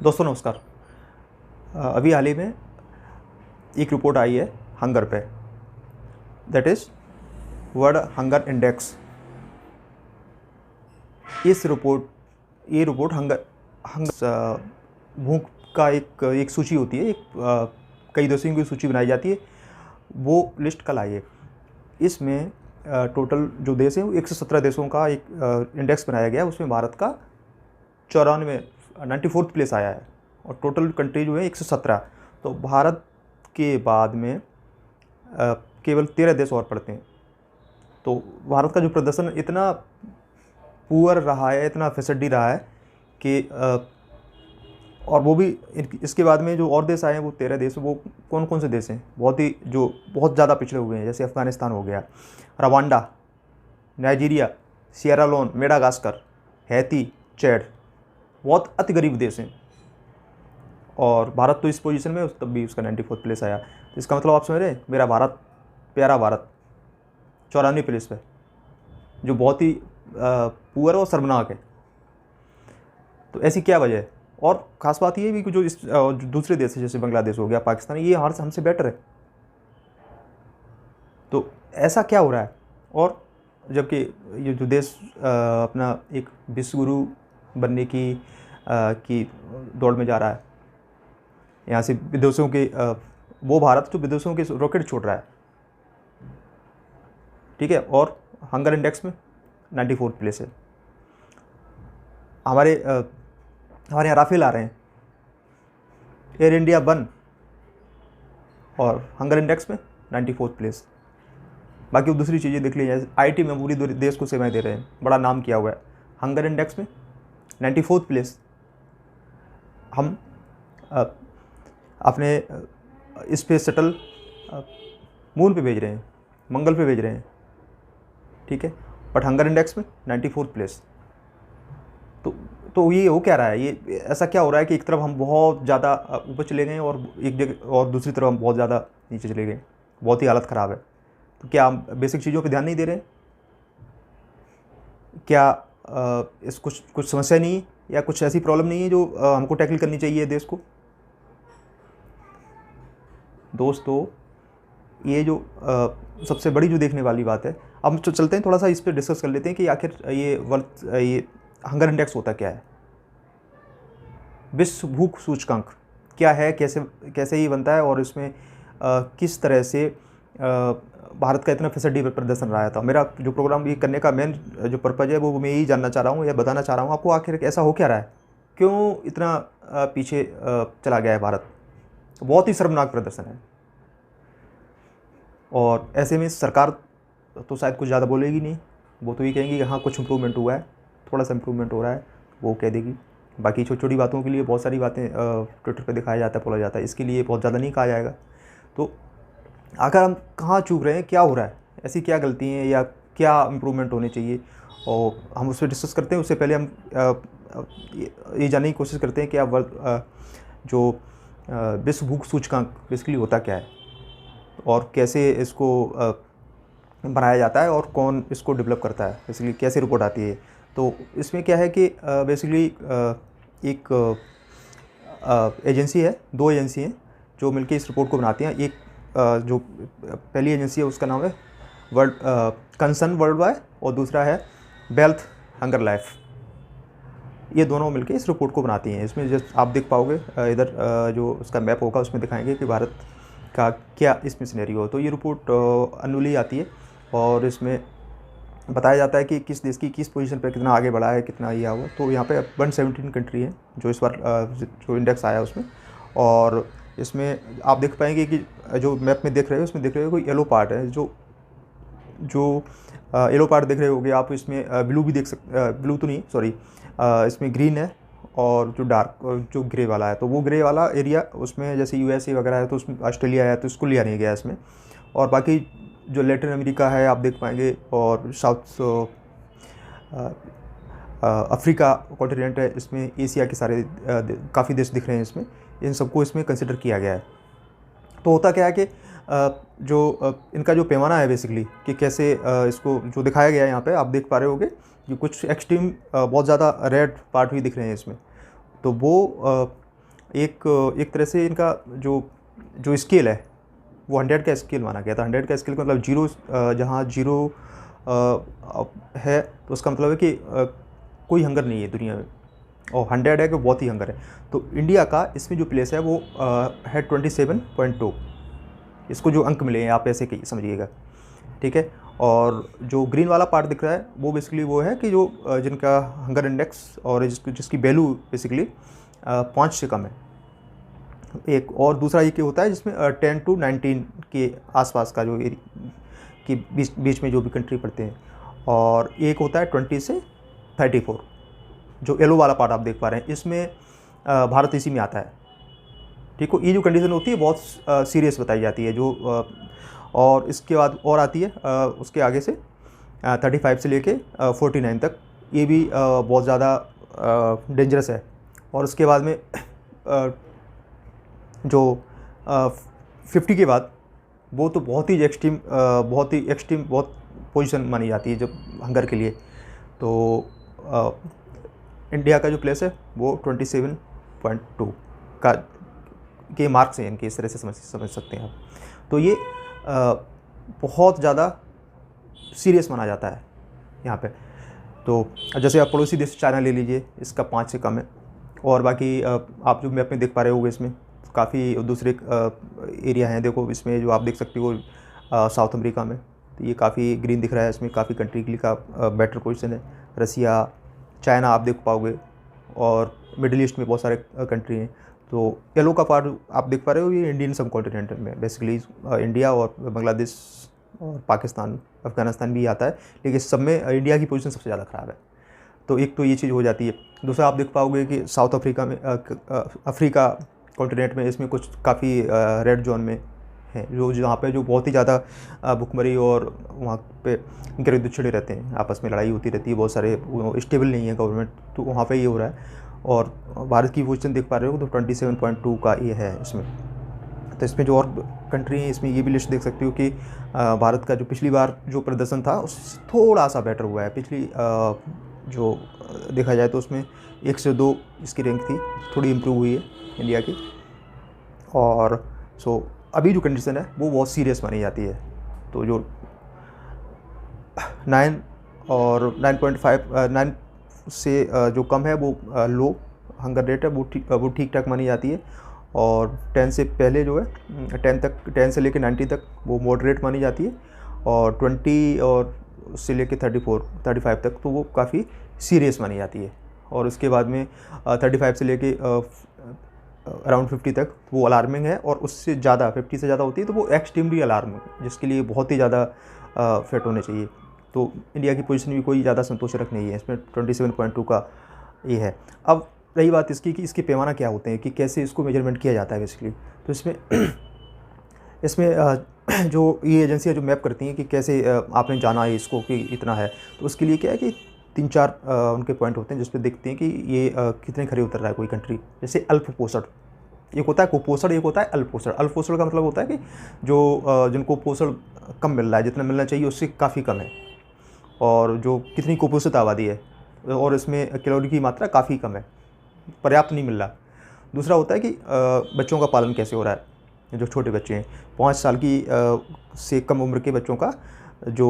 दोस्तों नमस्कार। अभी हाल ही में एक रिपोर्ट आई है हंगर पे, that is world hunger index. ये रिपोर्ट भूख का एक सूची होती है, कई देशों की सूची बनाई जाती है। वो लिस्ट कल आई है। इसमें टोटल जो देश हैं वो 117 देशों का एक इंडेक्स बनाया गया है। उसमें भारत का 94 प्लेस आया है और टोटल कंट्री जो है 117। तो भारत के बाद में केवल 13 देश और पड़ते हैं। तो भारत का जो प्रदर्शन इतना पुअर रहा है, इतना फिसड्डी रहा है कि और वो भी इसके बाद में जो और देश आए हैं वो 13 देश, वो कौन कौन से देश हैं, बहुत ज़्यादा पिछड़े हुए हैं। जैसे अफ़गानिस्तान हो गया, Rwanda, Nigeria, Sierra Leone, Madagascar, Haiti, Chad, बहुत अति गरीब देश हैं। और भारत तो इस पोजीशन में तब भी उसका 94 प्लेस आया। तो इसका मतलब आप समझ रहे हैं, मेरा भारत, प्यारा भारत 94 प्लेस पे, जो बहुत ही पुअर और शर्मनाक है। तो ऐसी क्या वजह है? और ख़ास बात ये भी कि जो दूसरे देश जैसे बांग्लादेश हो गया, पाकिस्तान, ये हमसे बेटर है। तो ऐसा क्या हो रहा है? और जबकि ये जो देश अपना एक विश्व गुरु बनने की दौड़ में जा रहा है, यहाँ से विदेशों के वो भारत जो विदेशों के रॉकेट छोड़ रहा है, ठीक है, और हंगर इंडेक्स में 94 प्लेस है। हमारे यहाँ राफेल आ रहे हैं, एयर इंडिया 1 और हंगर इंडेक्स में 94 प्लेस। बाकी वो दूसरी चीज़ें देख लीजिए, आईटी में पूरी देश को सेवाएं दे रहे हैं, बड़ा नाम किया हुआ है, हंगर इंडेक्स में 94 प्लेस। हम अपने स्पेस शटल मून पे भेज रहे हैं, मंगल पे भेज रहे हैं, ठीक है, बट हंगर इंडेक्स में 94 प्लेस। तो ये हो क्या रहा है? ये ऐसा क्या हो रहा है कि एक तरफ हम बहुत ज़्यादा ऊपर चले गए और एक जगह, और दूसरी तरफ हम बहुत ज़्यादा नीचे चले गए, बहुत ही हालत ख़राब है। तो क्या हम बेसिक चीज़ों पे ध्यान नहीं दे रहे हैं? क्या इस कुछ समस्या नहीं है, या कुछ ऐसी प्रॉब्लम नहीं है जो हमको टैकल करनी चाहिए देश को? दोस्तों, ये जो सबसे बड़ी जो देखने वाली बात है, अब चलते हैं थोड़ा सा इस पर डिस्कस कर लेते हैं कि आखिर ये हंगर इंडेक्स होता क्या है, विश्व भूख सूचकांक क्या है, कैसे ही बनता है, और इसमें किस तरह से भारत का इतना फीसदी प्रदर्शन रहा था। मेरा जो प्रोग्राम ये करने का मेन जो पर्पज़ है वो मैं यही जानना चाह रहा हूँ, या बताना चाह रहा हूँ आपको, आखिर ऐसा हो क्या रहा है, क्यों इतना पीछे चला गया है भारत। बहुत ही शर्मनाक प्रदर्शन है। और ऐसे में सरकार तो शायद कुछ ज़्यादा बोलेगी नहीं, वो तो ये कहेंगी कि हाँ कुछ इम्प्रूवमेंट हुआ है, थोड़ा सा इम्प्रूवमेंट हो रहा है, वो कह देगी। बाकी छोटी छोटी बातों के लिए बहुत सारी बातें ट्विटर पे दिखाया जाता है, बोला जाता है, इसके लिए बहुत ज़्यादा नहीं कहा जाएगा। तो आखिर हम कहाँ चूक रहे हैं, क्या हो रहा है, ऐसी क्या गलती हैं या क्या इम्प्रूवमेंट होने चाहिए, और हम उस पर डिस्कस करते हैं। उससे पहले हम ये जानने की कोशिश करते हैं कि जो विश्व भूख सूचकांक बेसिकली होता क्या है, और कैसे इसको बनाया जाता है, और कौन इसको डेवलप करता है, बेसिकली कैसे रिपोर्ट आती है। तो इसमें क्या है कि बेसिकली एक एजेंसी है, 2 एजेंसी हैं जो मिलकर इस रिपोर्ट को बनाती हैं। एक जो पहली एजेंसी है उसका नाम है कंसर्न वर्ल्ड वाइड, और दूसरा है वेल्थ हंगर लाइफ। ये दोनों मिलकर इस रिपोर्ट को बनाती हैं। इसमें जस्ट आप देख पाओगे इधर जो उसका मैप होगा उसमें दिखाएंगे कि भारत का क्या इसमें सिनेरियो हो। तो ये रिपोर्ट एनुअली आती है, और इसमें बताया जाता है कि किस देश की किस पोजीशन पे कितना आगे बढ़ा है, कितना ये हुआ। तो यहाँ पे 117 कंट्री है जो इस बार जो इंडेक्स आया उसमें। और इसमें आप देख पाएंगे कि जो मैप में देख रहे हो, उसमें देख रहे हो कोई येलो पार्ट है, जो येलो पार्ट देख रहे होगे आप। इसमें ब्लू भी देख ब्लू तो नहीं, सॉरी, इसमें ग्रीन है, और जो डार्क जो ग्रे वाला है, तो वो ग्रे वाला एरिया उसमें जैसे यूएसए वगैरह है, तो उसमें ऑस्ट्रेलिया है, तो इसको लिया नहीं गया इसमें। और बाकी जो लैटिन अमेरिका है आप देख पाएंगे, और साउथ अफ्रीका कॉन्टिनेंट है, इसमें एशिया के सारे काफ़ी देश दिख रहे हैं इसमें, इन सबको इसमें कंसिडर किया गया है। तो होता क्या है कि जो इनका जो पैमाना है बेसिकली कि कैसे इसको जो दिखाया गया है यहाँ पे आप देख पा रहे होगे कि कुछ एक्सट्रीम बहुत ज़्यादा रेड पार्ट भी दिख रहे हैं इसमें। तो वो एक एक तरह से इनका जो जो स्केल है वो 100 का स्केल माना गया था। 100 का स्केल का मतलब जीरो, जहाँ जीरो है तो उसका मतलब है कि कोई हंगर नहीं है दुनिया में, और 100 है कि बहुत ही हंगर है। तो इंडिया का इसमें जो प्लेस है वो है 27.2। इसको जो अंक मिले हैं आप ऐसे समझिएगा, ठीक है। और जो ग्रीन वाला पार्ट दिख रहा है वो बेसिकली वो है कि जो जिनका हंगर इंडेक्स और जिसकी वैल्यू बेसिकली 5 से कम है। एक और दूसरा ये क्या होता है जिसमें 10 to 19 के आसपास का जो कि बीच में जो भी कंट्री पड़ते हैं, और एक होता है 20 से 34। जो येलो वाला पार्ट आप देख पा रहे हैं इसमें भारत इसी में आता है, ठीक हो। ये जो कंडीशन होती है बहुत सीरियस बताई जाती है, जो और इसके बाद और आती है उसके आगे से 35 से लेके 49 तक, ये भी बहुत ज़्यादा डेंजरस है। और उसके बाद में जो 50 के बाद वो तो बहुत ही एक्सट्रीम बहुत पोजीशन मानी जाती है जब हंगर के लिए। तो इंडिया का जो प्लेस है वो 27.2 का के मार्क्स हैं इनके, इस तरह से समझ सकते हैं आप। तो ये बहुत ज़्यादा सीरियस माना जाता है यहाँ पे। तो जैसे आप पड़ोसी देश चाइना ले लीजिए, इसका 5 से कम है। और बाकी आप जो मैप में देख पा रहे होंगे इसमें काफ़ी दूसरे एरिया हैं। देखो इसमें जो आप देख सकते हो साउथ अमेरिका में, तो ये काफ़ी ग्रीन दिख रहा है, इसमें काफ़ी कंट्री के लिए का बेटर पोजीशन है। रसिया, चाइना आप देख पाओगे, और मिडिल ईस्ट में बहुत सारे कंट्री हैं। तो येलो का पार्ट आप देख पा रहे हो, ये इंडियन सब कॉन्टिनेंट में बेसिकली इंडिया और बांग्लादेश और पाकिस्तान, अफगानिस्तान भी आता है, लेकिन सब में इंडिया की पोजीशन सबसे ज़्यादा ख़राब है। तो एक तो ये चीज़ हो जाती है। दूसरा आप देख पाओगे कि साउथ अफ्रीका में अफ्रीका कॉन्टिनेंट में इसमें कुछ काफ़ी रेड जोन में है, जो जहाँ पे जो बहुत ही ज़्यादा भुखमरी और वहाँ पे इनके युद्ध छिड़े रहते हैं, आपस में लड़ाई होती रहती है, बहुत सारे स्टेबल नहीं है गवर्नमेंट, तो वहाँ पे ये हो रहा है। और भारत की पोजीशन देख पा रहे हो तो 27.2 का ये है इसमें। तो इसमें जो और कंट्री हैं इसमें ये भी लिस्ट देख सकते हो कि भारत का जो पिछली बार जो प्रदर्शन था उससे थोड़ा सा बेटर हुआ है। पिछली जो देखा जाए तो उसमें 1 से 2 इसकी रैंक थी, थोड़ी इम्प्रूव हुई है इंडिया की। और अभी जो कंडीशन है वो बहुत सीरियस मानी जाती है। तो जो 9 और 9 से जो कम है वो लो हंगर रेट है, वो ठीक ठाक मानी जाती है। और 10 से पहले जो है 10 से लेकर 90 तक वो मॉडरेट मानी जाती है। और 20 और उससे लेकर 35 तक तो वो काफ़ी सीरियस मानी जाती है। और उसके बाद में 35 से लेके अराउंड 50 तक वो अलार्मिंग है, और उससे ज़्यादा 50 से ज़्यादा होती है तो वो एक्सट्रीमली अलार्मिंग, जिसके लिए बहुत ही ज़्यादा फिट होने चाहिए। तो इंडिया की पोजीशन भी कोई ज़्यादा संतोषजनक नहीं है, इसमें 27.2 का ये है। अब रही बात इसकी कि इसके पैमाना क्या होते हैं, कि कैसे इसको मेजरमेंट किया जाता है बेसिकली। तो इसमें जो ये एजेंसियाँ जो मैप करती हैं कि कैसे आपने जाना है इसको कि इतना है, तो उसके लिए क्या है कि 3-4 उनके पॉइंट होते हैं जिस पे देखते हैं कि ये कितने खरे उतर रहा है कोई कंट्री। जैसे अल्पपोषण, एक होता है कुपोषण, एक होता है अल्पपोषण। अल्पपोषण का मतलब होता है कि जो जिनको पोषण कम मिल रहा है, जितना मिलना चाहिए उससे काफ़ी कम है, और जो कितनी कुपोषित आबादी है और इसमें कैलोरी की मात्रा काफ़ी कम है, पर्याप्त नहीं मिल रहा। दूसरा होता है कि बच्चों का पालन कैसे हो रहा है, जो छोटे बच्चे हैं 5 साल की से कम उम्र के बच्चों का जो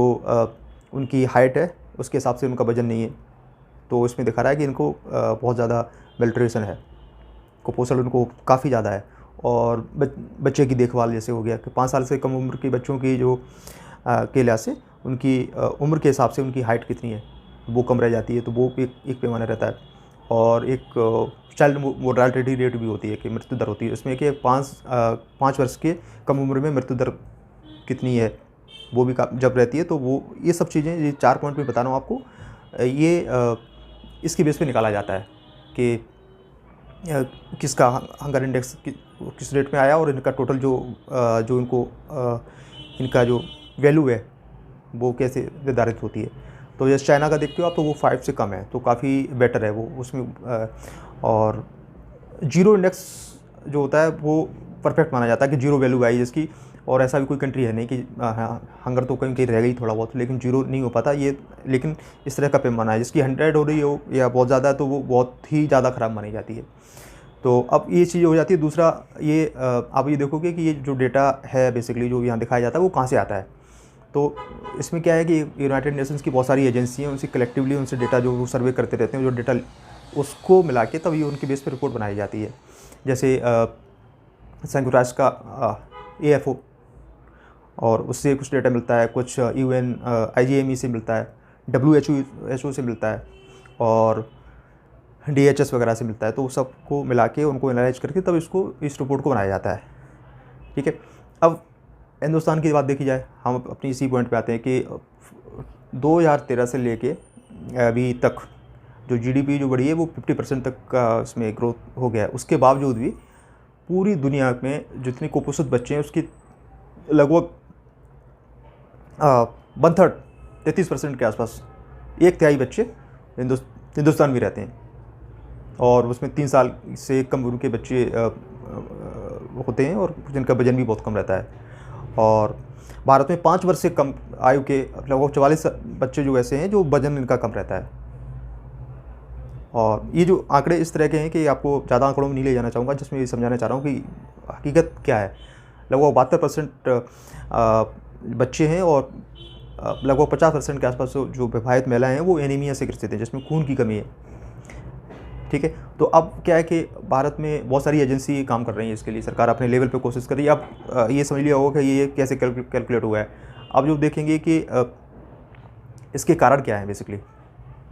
उनकी हाइट है उसके हिसाब से उनका वजन नहीं है, तो इसमें दिखा रहा है कि इनको बहुत ज़्यादा मेल्ट्रेशन है, कुपोषण उनको काफ़ी ज़्यादा है। और बच्चे की देखभाल जैसे हो गया कि 5 साल से कम उम्र के बच्चों की जो के लिहाज से उनकी उम्र के हिसाब से उनकी हाइट कितनी है वो कम रह जाती है, तो वो एक पैमाना रहता है। और एक चाइल्ड मोर्टालिटी रेट भी होती है कि मृत्यु दर होती है, इसमें कि 5 वर्ष के कम उम्र में मृत्यु दर कितनी है वो भी जब रहती है। तो वो ये सब चीज़ें, ये 4 पॉइंट में बता रहा हूँ आपको, ये इसके बेस पे निकाला जाता है कि किसका हंगर इंडेक्स किस रेट में आया, और इनका टोटल जो इनको इनका जो वैल्यू है वो कैसे निर्धारित होती है। तो जैसे चाइना का देखते हो आप तो वो 5 से कम है, तो काफ़ी बेटर है वो उसमें। और जीरो इंडेक्स जो होता है वो परफेक्ट माना जाता है कि जीरो वैल्यू आई जिसकी, और ऐसा भी कोई कंट्री है नहीं कि हंगर तो कहीं कहीं रह गई थोड़ा बहुत, लेकिन जीरो नहीं हो पाता ये। लेकिन इस तरह का पैमाना है जिसकी 100 हो रही हो या बहुत ज़्यादा है तो वो बहुत ही ज़्यादा ख़राब मानी जाती है। तो अब ये चीज़ हो जाती है। दूसरा ये आप ये देखोगे कि ये जो डेटा है बेसिकली जो यहाँ दिखाया जाता है वो कहाँ से आता है। तो इसमें क्या है कि यूनाइटेड नेशंस की बहुत सारी एजेंसी हैं, उनसे कलेक्टिवली उनसे डेटा जो वो सर्वे करते रहते हैं, जो डेटा उसको मिला के तब ये उनके बेस पे रिपोर्ट बनाई जाती है। जैसे संयुक्त राष्ट्र का AFO, और उससे कुछ डेटा मिलता है, कुछ UN IGME से मिलता है, WHO से मिलता है, और DHS वगैरह से मिलता है। तो सबको मिला के उनको एनालाइज करके तब इस रिपोर्ट को बनाया जाता है। ठीक है, अब हिंदुस्तान की बात देखी जाए, हम अपनी इसी पॉइंट पे आते हैं कि 2013 से लेके अभी तक जो GDP जो बढ़ी है वो 50% तक का इसमें ग्रोथ हो गया है। उसके बावजूद भी पूरी दुनिया में जितने कुपोषित बच्चे हैं उसकी लगभग 1/3 33% के आसपास, 1/3 बच्चे हिंदुस्तान में रहते हैं, और उसमें 3 साल से कम उम्र के बच्चे होते हैं और जिनका वजन भी बहुत कम रहता है। और भारत में 5 वर्ष से कम आयु के लगभग 44 बच्चे जो ऐसे हैं जो वजन इनका कम रहता है। और ये जो आंकड़े इस तरह के हैं कि आपको ज़्यादा आंकड़ों में नहीं ले जाना चाहूँगा, जिसमें ये समझाना चाह रहा हूँ कि हकीकत क्या है। लगभग 72% बच्चे हैं, और लगभग 50% के आसपास जो विवाहित महिलाएं हैं वो एनीमिया से ग्रसित हैं, जिसमें खून की कमी है। ठीक है, तो अब क्या है कि भारत में बहुत सारी एजेंसी काम कर रही हैं इसके लिए, सरकार अपने लेवल पे कोशिश कर रही है। अब ये समझ लिया होगा कि ये कैसे कैलकुलेट हुआ है। अब जो देखेंगे कि इसके कारण क्या है, बेसिकली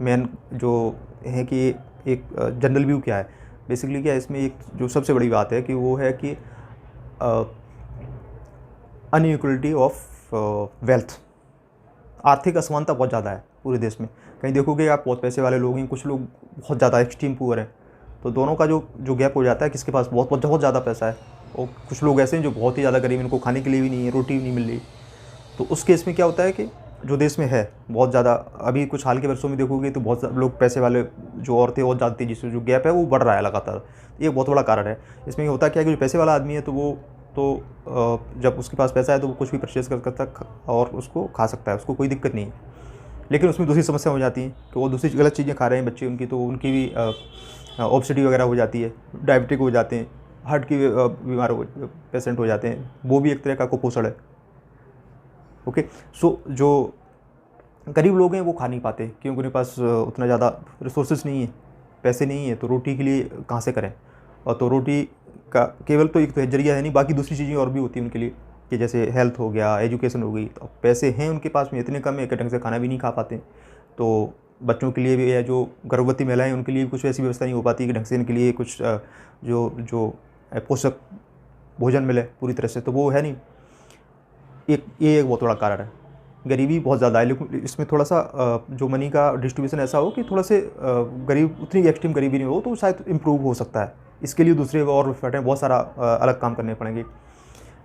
मेन जो है कि एक जनरल व्यू क्या है। बेसिकली क्या है इसमें, एक जो सबसे बड़ी बात है कि वो है कि अनइक्वलिटी ऑफ वेल्थ, आर्थिक असमानता बहुत ज़्यादा है पूरे देश में। कहीं देखोगे आप बहुत पैसे वाले लोग हैं, कुछ लोग बहुत ज़्यादा एक्सट्रीम पुअर हैं, तो दोनों का जो गैप हो जाता है, किसके पास बहुत ज़्यादा पैसा है, और कुछ लोग ऐसे हैं जो बहुत ही ज़्यादा गरीब, इनको खाने के लिए भी नहीं है, रोटी भी नहीं मिल रही। तो उस केस में क्या होता है कि जो देश में है बहुत ज़्यादा, अभी कुछ हाल के वर्षों में देखोगे तो बहुत लोग पैसे वाले जो औरतें और जाती है, जिससे जो गैप है वो बढ़ रहा है लगातार। ये बहुत बड़ा कारण है। इसमें होता क्या है कि जो पैसे वाला आदमी है तो वो जब उसके पास पैसा है तो वो कुछ भी परचेज कर सकता और उसको खा सकता है, उसको कोई दिक्कत नहीं है। लेकिन उसमें दूसरी समस्या हो जाती है कि वो दूसरी गलत चीज़ें खा रहे हैं बच्चे उनकी, तो उनकी भी ओबेसिटी वगैरह हो जाती है, डायबिटिक हो जाते हैं, हार्ट की बीमार पेशेंट हो जाते हैं। वो भी एक तरह का कुपोषण है। ओके, सो जो गरीब लोग हैं वो खा नहीं पाते क्योंकि उनके पास उतना ज़्यादा रिसोर्सेज नहीं है, पैसे नहीं है, तो रोटी के लिए कहाँ से करें। और तो रोटी का केवल तो एक तो जरिया है नहीं, बाकी दूसरी चीज़ें और भी होती हैं उनके लिए, कि जैसे हेल्थ हो गया, एजुकेशन हो गई। तो पैसे हैं उनके पास में इतने कम है कि ढंग से खाना भी नहीं खा पाते। तो बच्चों के लिए भी, या जो गर्भवती महिलाएं हैं उनके लिए भी कुछ ऐसी व्यवस्था नहीं हो पाती कि ढंग से इनके लिए कुछ जो पोषक भोजन मिले पूरी तरह से, तो वो है नहीं। ये एक बहुत बड़ा कारण है। गरीबी बहुत ज़्यादा है, लेकिन इसमें थोड़ा सा जो मनी का डिस्ट्रीब्यूशन ऐसा हो कि थोड़ा से गरीब, उतनी एक्सट्रीम गरीबी नहीं हो, तो शायद इम्प्रूव हो सकता है। इसके लिए दूसरे और बहुत सारा अलग काम करने पड़ेंगे।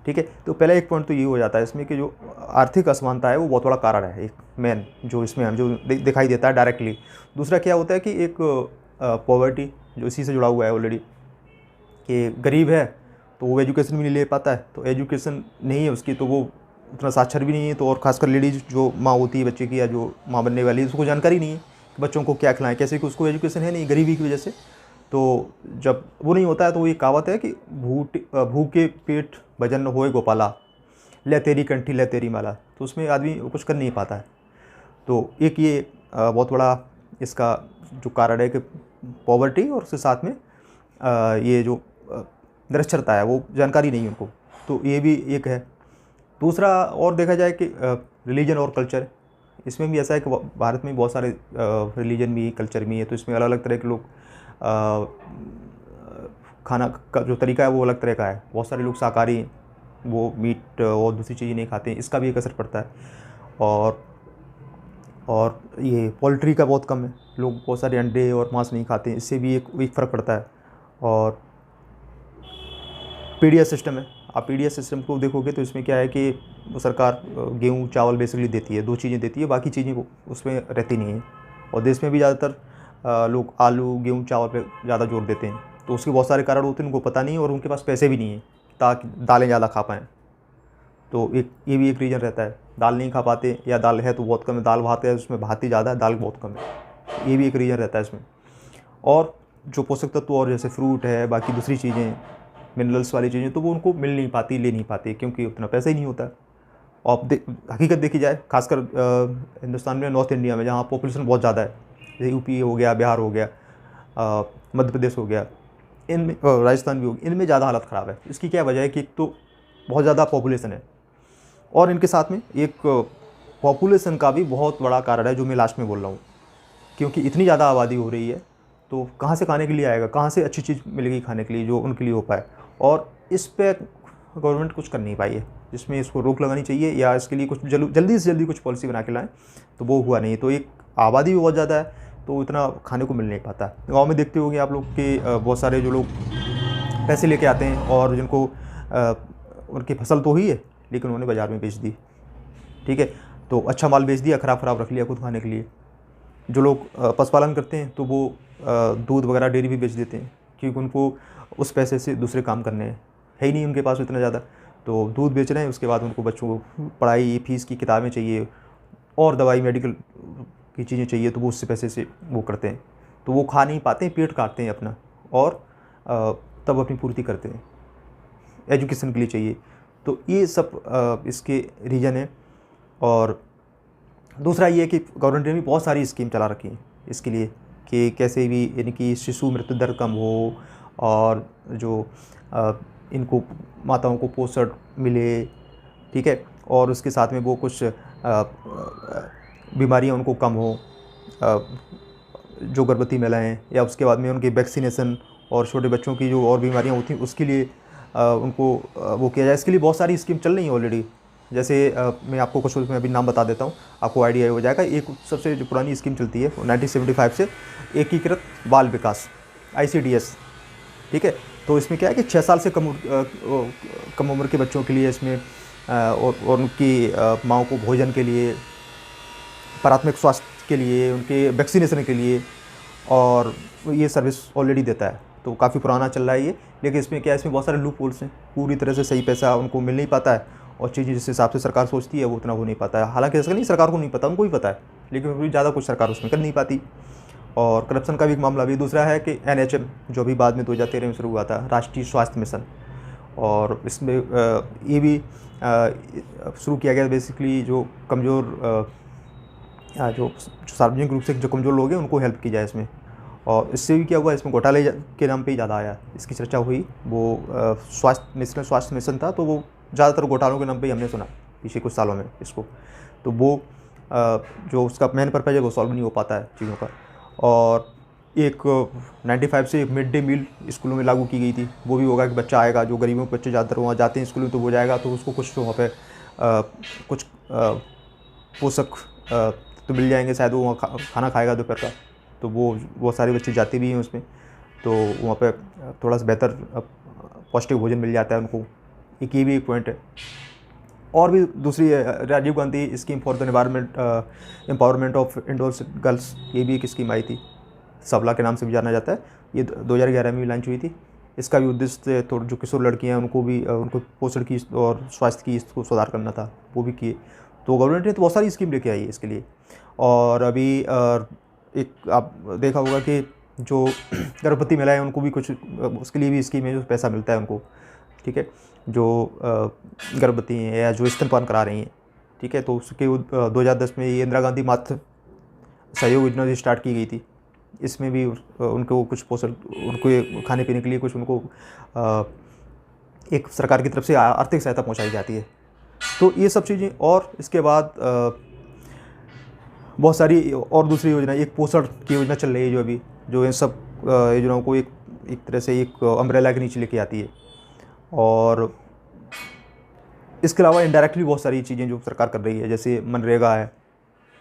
ठीक है, तो पहला एक पॉइंट तो ये हो जाता है इसमें कि जो आर्थिक असमानता है वो बहुत बड़ा कारण है, एक मेन जो इसमें हम जो दिखाई देता है डायरेक्टली। दूसरा क्या होता है कि एक पॉवर्टी जो इसी से जुड़ा हुआ है ऑलरेडी, कि गरीब है तो वो एजुकेशन भी नहीं ले पाता है, तो एजुकेशन नहीं है उसकी, तो वो उतना साक्षर भी नहीं है। तो और खासकर लेडीज जो माँ होती है बच्चे की, या जो माँ बनने वाली है, उसको जानकारी नहीं है कि बच्चों को क्या खिलाएं कैसे, कि उसको एजुकेशन है नहीं गरीबी की वजह से। तो जब वो नहीं होता है तो वो ये कहावत है कि भूखे पेट भजन न होए गोपाला, ले तेरी कंठी ले तेरी माला। तो उसमें आदमी कुछ कर नहीं पाता है। तो एक ये बहुत बड़ा इसका जो कारण है कि पॉवर्टी, और उसके साथ में ये जो निरक्षरता है, वो जानकारी नहीं है उनको, तो ये भी एक है। दूसरा और देखा जाए कि रिलीजन और कल्चर, इसमें भी ऐसा है कि भारत में बहुत सारे रिलीजन भी कल्चर भी है, तो इसमें अलग अलग तरह के लोग खाना का जो तरीका है वो अलग तरह का है। बहुत सारे लोग शाकाहारी, वो मीट और दूसरी चीज़ें नहीं खाते हैं, इसका भी एक असर पड़ता है। और ये पोल्ट्री का बहुत कम है, लोग बहुत सारे अंडे और मांस नहीं खाते हैं, इससे भी एक फ़र्क पड़ता है। और पीडीएस सिस्टम है, आप पीडीएस सिस्टम को देखोगे तो इसमें क्या है कि सरकार गेहूँ चावल बेसिकली देती है, 2 चीज़ें देती है, बाकी चीज़ें उसमें रहती नहीं है। और देश में भी ज़्यादातर लोग आलू गेहूँ चावल पे ज़्यादा जोर देते हैं, तो उसके बहुत सारे कारण होते हैं, उनको पता नहीं है, और उनके पास पैसे भी नहीं है ताकि दालें ज़्यादा खा पाएँ। तो ये भी एक रीज़न रहता है, दाल नहीं खा पाते, या दाल है तो बहुत कम है, दाल भात है उसमें भात ही ज़्यादा है, दाल बहुत कम है, ये भी एक रीज़न रहता है इसमें। और जो पोषक तत्व और जैसे फ्रूट है, बाकी दूसरी चीज़ें, मिनरल्स वाली चीज़ें, तो वो उनको मिल नहीं पाती, ले नहीं पाती, क्योंकि उतना पैसा ही नहीं होता। और हकीकत देखी जाए, खासकर हिंदुस्तान में नॉर्थ इंडिया में, जहाँ पॉपुलेशन बहुत ज़्यादा है, जैसे यूपी हो गया, बिहार हो गया, मध्य प्रदेश हो गया, इनमें राजस्थान भी हो गया, इनमें ज़्यादा हालत ख़राब है। इसकी क्या वजह है कि एक तो बहुत ज़्यादा पॉपुलेशन है, और इनके साथ में एक पॉपुलेशन का भी बहुत बड़ा कारण है, जो मैं लास्ट में बोल रहा हूँ, क्योंकि इतनी ज़्यादा आबादी हो रही है, तो कहाँ से खाने के लिए आएगा, कहाँ से अच्छी चीज़ मिलेगी खाने के लिए जो उनके लिए हो पाए। और इस पे गवर्नमेंट कुछ कर नहीं पाई है, जिसमें इसको रोक लगानी चाहिए, या इसके लिए कुछ जल्दी से जल्दी कुछ पॉलिसी बना के लाएँ, तो वो हुआ नहीं। तो एक आबादी भी बहुत ज़्यादा है, तो इतना खाने को मिल नहीं पाता। गाँव में देखते होंगे आप लोग कि बहुत सारे जो लोग पैसे लेके आते हैं, और जिनको उनकी फसल तो हुई है, लेकिन उन्होंने बाज़ार में बेच दी, ठीक है, तो अच्छा माल बेच दिया, ख़राब रख लिया खुद खाने के लिए। जो लोग पशुपालन करते हैं, तो वो दूध वगैरह डेयरी भी बेच देते हैं, क्योंकि उनको उस पैसे से दूसरे काम करने हैं, है ही नहीं उनके पास इतना ज़्यादा, तो दूध बेच रहे हैं। उसके बाद उनको बच्चों को पढ़ाई, फीस की किताबें चाहिए, और दवाई मेडिकल की चीज़ें चाहिए, तो वो उससे पैसे से वो करते हैं, तो वो खा नहीं पाते हैं, पेट काटते हैं अपना, और तब अपनी पूर्ति करते हैं। एजुकेशन के लिए चाहिए, तो ये सब इसके रीज़न है। और दूसरा ये है कि गवर्नमेंट ने भी बहुत सारी स्कीम चला रखी है इसके लिए, कि कैसे भी यानी कि शिशु मृत्यु दर कम हो, और जो इनको माताओं को पोषण मिले, ठीक है, और उसके साथ में वो कुछ बीमारियां उनको कम हो, जो गर्भवती महिलाएं हैं, या उसके बाद में उनकी वैक्सीनेशन, और छोटे बच्चों की जो और बीमारियां होती हैं उसके लिए उनको वो किया जाए। इसके लिए बहुत सारी स्कीम चल रही हैं ऑलरेडी। जैसे मैं आपको कुछ उसमें अभी नाम बता देता हूँ, आपको आइडिया हो जाएगा। एक सबसे जो पुरानी स्कीम चलती है 1975 से, एकीकृत बाल विकास, ICDS, ठीक है। तो इसमें क्या है कि 6 साल से कम उम्र के बच्चों के लिए इसमें और उनकी माँओं को भोजन के लिए, प्राथमिक स्वास्थ्य के लिए, उनके वैक्सीनेशन के लिए, और ये सर्विस ऑलरेडी देता है। तो काफ़ी पुराना चल रहा है ये, लेकिन इसमें क्या है, इसमें बहुत सारे लूप होल्स हैं, पूरी तरह से सही पैसा उनको मिल नहीं पाता है, और चीज़ें जिस हिसाब से सरकार सोचती है वो उतना हो नहीं पाता है। हालांकि ऐसा नहीं सरकार को नहीं पता, उनको ही पता है, लेकिन फिर भी ज़्यादा कुछ सरकार उसमें कर नहीं पाती। और करप्शन का भी एक मामला भी। दूसरा है कि NHM, जो भी बाद में 2013 में शुरू हुआ था, राष्ट्रीय स्वास्थ्य मिशन, और इसमें ये भी शुरू किया गया बेसिकली जो कमज़ोर, जो सार्वजनिक रूप से जो कमज़ोर लोग हैं उनको हेल्प की जाए इसमें। और इससे भी क्या हुआ, इसमें घोटाले के नाम पे ही ज़्यादा आया, इसकी चर्चा हुई। वो नेशनल स्वास्थ्य मिशन था, तो वो ज़्यादातर घोटालों के नाम पे ही हमने सुना पिछले कुछ सालों में इसको। तो वो जो उसका मेन पर्पज़ है वो सॉल्व नहीं हो पाता है चीज़ों का। और एक 95 से एक मिड डे मील स्कूलों में लागू की गई थी। वो भी होगा कि बच्चा आएगा, जो गरीबों के बच्चे ज़्यादातर वहाँ जाते हैं स्कूल में, तो वो जाएगा तो उसको कुछ वहाँ पे कुछ पोषक तो मिल जाएंगे, शायद वो वहाँ खाना खाएगा दोपहर का। तो वो सारे बच्चे जाते भी हैं उसमें, तो वहाँ पे थोड़ा सा बेहतर पौष्टिक भोजन मिल जाता है उनको। एक ये भी एक पॉइंट है। और भी दूसरी Rajiv Gandhi scheme for the empowerment of indoor girls, ये भी एक स्कीम आई थी, सबला के नाम से भी जाना जाता है। ये 2011 में लॉन्च हुई थी। इसका भी उद्देश्य तो जो किशोर लड़कियां हैं उनको भी उनको पोषण की और स्वास्थ्य की इसको सुधार करना था, वो भी किए। तो गवर्नमेंट ने तो बहुत सारी स्कीम लेके आई है इसके लिए। और अभी एक आप देखा होगा कि जो गर्भवती महिलाएं उनको भी कुछ उसके लिए भी स्कीम है, जो पैसा मिलता है उनको, ठीक है, जो गर्भवती हैं या जो स्तनपान करा रही हैं, ठीक है। तो उसके 2010 में ये इंदिरा गांधी मातृ सहयोग योजना स्टार्ट की गई थी। इसमें भी उनको कुछ पोषण, उनको खाने पीने के लिए कुछ उनको एक सरकार की तरफ से आर्थिक सहायता पहुंचाई जाती है। तो ये सब चीज़ें। और इसके बाद बहुत सारी और दूसरी योजना, एक पोषण की योजना चल रही है जो अभी, जो इन सब योजनाओं को एक तरह से एक अम्ब्रेला के नीचे लेके आती है। और इसके अलावा इनडायरेक्टली बहुत सारी चीज़ें जो सरकार कर रही है, जैसे मनरेगा है,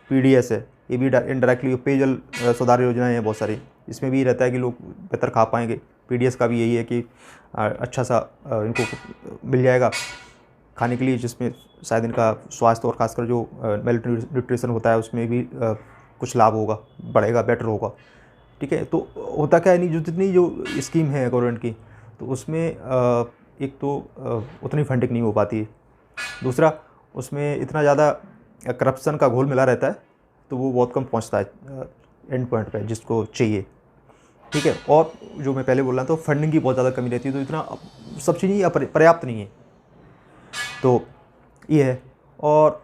PDS है, ये भी इनडायरेक्टली पेयजल सुधार योजनाएं हैं बहुत सारी। इसमें भी रहता है कि लोग बेहतर खा पाएंगे। PDS का भी यही है कि अच्छा सा इनको मिल जाएगा खाने के लिए, जिसमें शायद इनका स्वास्थ्य और खासकर जो मेल न्यूट्रिशन होता है उसमें भी कुछ लाभ होगा, बढ़ेगा, बेटर होगा, ठीक है। तो होता क्या है, नहीं जो जितनी जो स्कीम है गवर्नमेंट की, तो उसमें एक तो उतनी फंडिंग नहीं हो पाती है। दूसरा, उसमें इतना ज़्यादा करप्शन का घोल मिला रहता है, तो वो बहुत कम पहुंचता है एंड पॉइंट पे जिसको चाहिए, ठीक है। और जो मैं पहले बोल रहा था, तो फंडिंग की बहुत ज़्यादा कमी रहती है, तो इतना सब्सिडी पर्याप्त नहीं है, तो ये है। और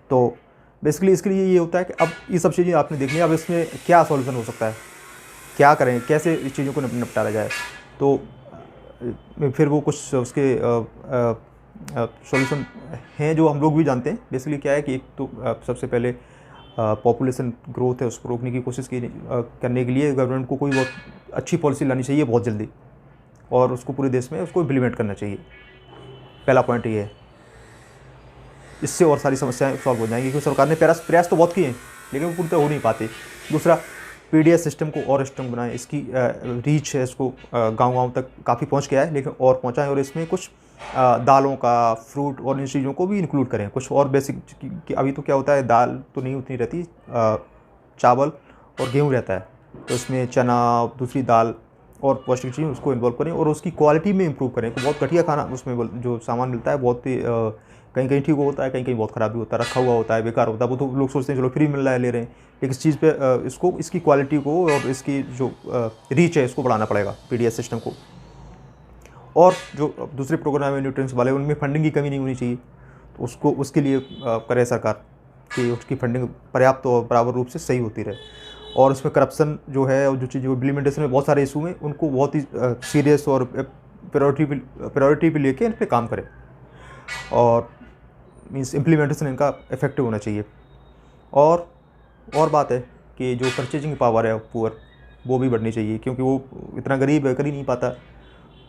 तो बेसिकली इसके लिए ये होता है कि अब ये सब चीज़ें आपने देख लिया, अब इसमें क्या सॉल्यूशन हो सकता है, क्या करें, कैसे इस चीज़ों को निपटाया जाए। तो फिर वो कुछ उसके सॉल्यूशन हैं जो हम लोग भी जानते हैं। बेसिकली क्या है कि एक तो सबसे पहले पॉपुलेशन ग्रोथ है, उसको रोकने की कोशिश करने के लिए गवर्नमेंट को कोई बहुत अच्छी पॉलिसी लानी चाहिए बहुत जल्दी, और उसको पूरे देश में उसको इम्प्लीमेंट करना चाहिए। पहला पॉइंट ये है, इससे और सारी समस्याएं सॉल्व हो जाएंगी, क्योंकि सरकार ने प्रयास तो बहुत किए हैं, लेकिन वो पूरी तरह हो नहीं पाते। दूसरा, पीडीएस सिस्टम को और स्ट्रॉन्ग बनाएं, इसकी रीच है, इसको गांव-गांव तक काफ़ी पहुंच गया है, लेकिन और पहुंचाएं, और इसमें कुछ दालों का, फ्रूट और इन चीज़ों को भी इंक्लूड करें, कुछ और बेसिक कि अभी तो क्या होता है, दाल तो नहीं उतनी रहती, चावल और गेहूँ रहता है, तो इसमें चना, दूसरी दाल और पौष्टिक चीज़ उसको इन्वॉल्व करें, और उसकी क्वालिटी में इम्प्रूव करें। तो बहुत घटिया खाना उसमें जो सामान मिलता है, बहुत ही कहीं कहीं ठीक होता है, कहीं कहीं बहुत ख़राब भी होता है, रखा हुआ होता है, बेकार होता है। वो तो लोग सोचते हैं चलो फ्री मिल रहा है ले रहे हैं, लेकिन इस चीज़ पे इसकी क्वालिटी को और इसकी जो रीच है इसको बढ़ाना पड़ेगा, पीडीएस सिस्टम को। और जो दूसरे प्रोग्राम है न्यूट्रिएंट्स वाले, उनमें फंडिंग की कमी नहीं होनी चाहिए, तो उसको उसके लिए करे सरकार कि उसकी फंडिंग पर्याप्त और बराबर रूप से सही होती रहे। और उसमें करप्शन जो है, और जो चीज़ें इम्प्लीमेंटेशन में बहुत सारे इशू हैं, उनको बहुत ही सीरियस और प्रायोरिटी पे लेके इन पर काम करें, और मीन्स इम्प्लीमेंटेशन इनका इफेक्टिव होना चाहिए। और बात है कि जो परचेजिंग पावर है पुअर, वो भी बढ़नी चाहिए, क्योंकि वो इतना गरीब है, कर ही नहीं पाता।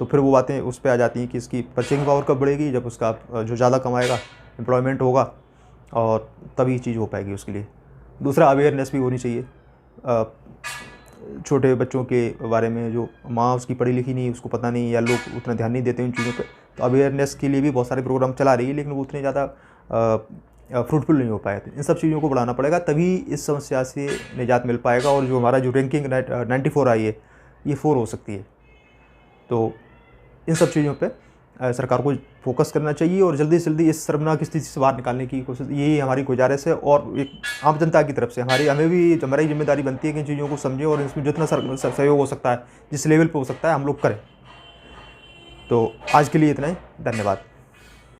तो फिर वो बातें उस पर आ जाती हैं कि इसकी परचेजिंग पावर कब बढ़ेगी, जब उसका जो ज़्यादा कमाएगा, एम्प्लॉयमेंट होगा, और तभी चीज़ हो पाएगी उसके लिए। दूसरा, अवेयरनेस भी होनी चाहिए छोटे बच्चों के बारे में, जो माँ उसकी पढ़ी लिखी नहीं, उसको पता नहीं, या लोग उतना ध्यान नहीं देते उन चीज़ों पे। तो अवेयरनेस के लिए भी बहुत सारे प्रोग्राम चला रही है, लेकिन वो उतने ज़्यादा फ्रूटफुल नहीं हो पाए। तो इन सब चीज़ों को बढ़ाना पड़ेगा, तभी इस समस्या से निजात मिल पाएगा, और जो हमारा जो रैंकिंग 94 आई है, ये 4 हो सकती है। तो इन सब चीज़ों पे सरकार को फोकस करना चाहिए, और जल्दी से जल्दी इस शर्मनाक स्थिति से बाहर निकालने की कोशिश, यही हमारी गुजारिश है। और एक आम जनता की तरफ से हमारी जिम्मेदारी बनती है कि इन चीज़ों को समझें, और इसमें जितना सहयोग हो सकता है, जिस लेवल पे हो सकता है, हम लोग करें। तो आज के लिए इतना ही, धन्यवाद।